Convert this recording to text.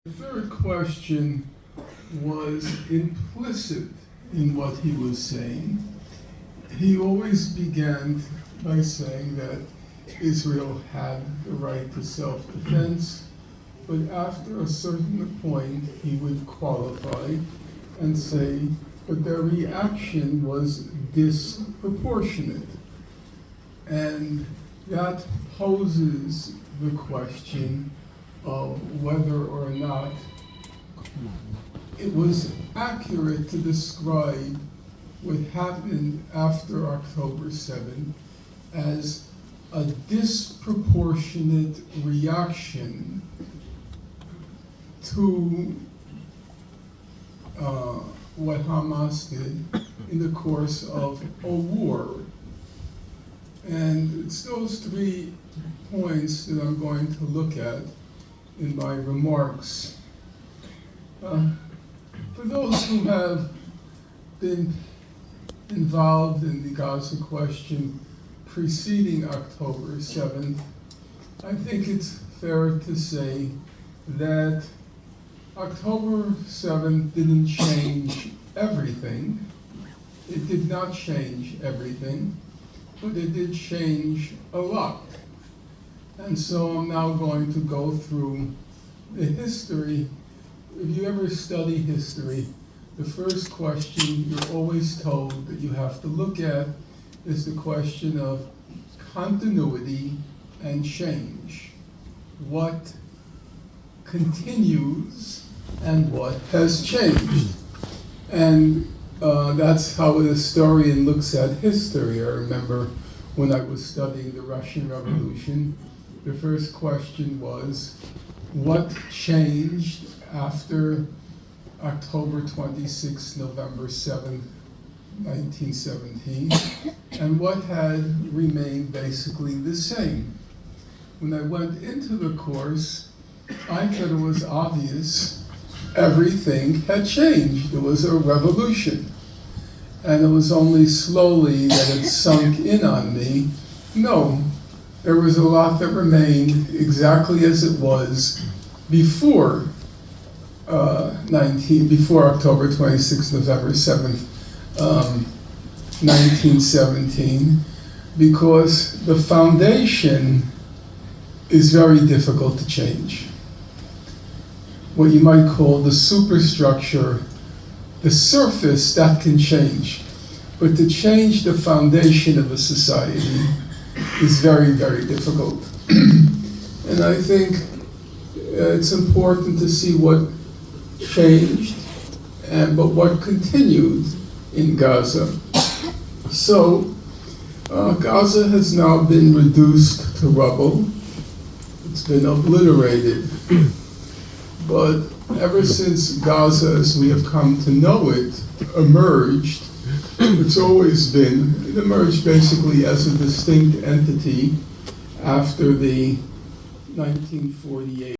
The third question was implicit in what he was saying. He always began by saying that Israel had the right to self-defense, but after a certain point he would qualify and say, but their reaction was disproportionate. And that poses the question of whether or not it was accurate to describe what happened after October 7 as a disproportionate reaction to what Hamas did in the course of a war. And it's those 3 points that I'm going to look at in my remarks. For those who have been involved in the Gaza question preceding October 7th, I think it's fair to say that October 7th didn't change everything. It did not change everything, but it did change a lot. And so I'm now going to go through the history. If you ever study history, the first question you're always told that you have to look at is the question of continuity and change. What continues and what has changed. And that's how a historian looks at history. I remember when I was studying the Russian Revolution, the first question was, what changed after October 26, November 7, 1917, and what had remained basically the same? When I went into the course, I thought it was obvious everything had changed. It was a revolution. And it was only slowly that it sunk in on me. No, there was a lot that remained exactly as it was before before October 26, November 7th, 1917, because the foundation is very difficult to change. What you might call the superstructure, the surface, that can change. But to change the foundation of a society is very, very difficult. And I think it's important to see what changed, but what continued in Gaza. So, Gaza has now been reduced to rubble. It's been obliterated. But ever since Gaza, as we have come to know it, emerged, it emerged basically as a distinct entity after the 1948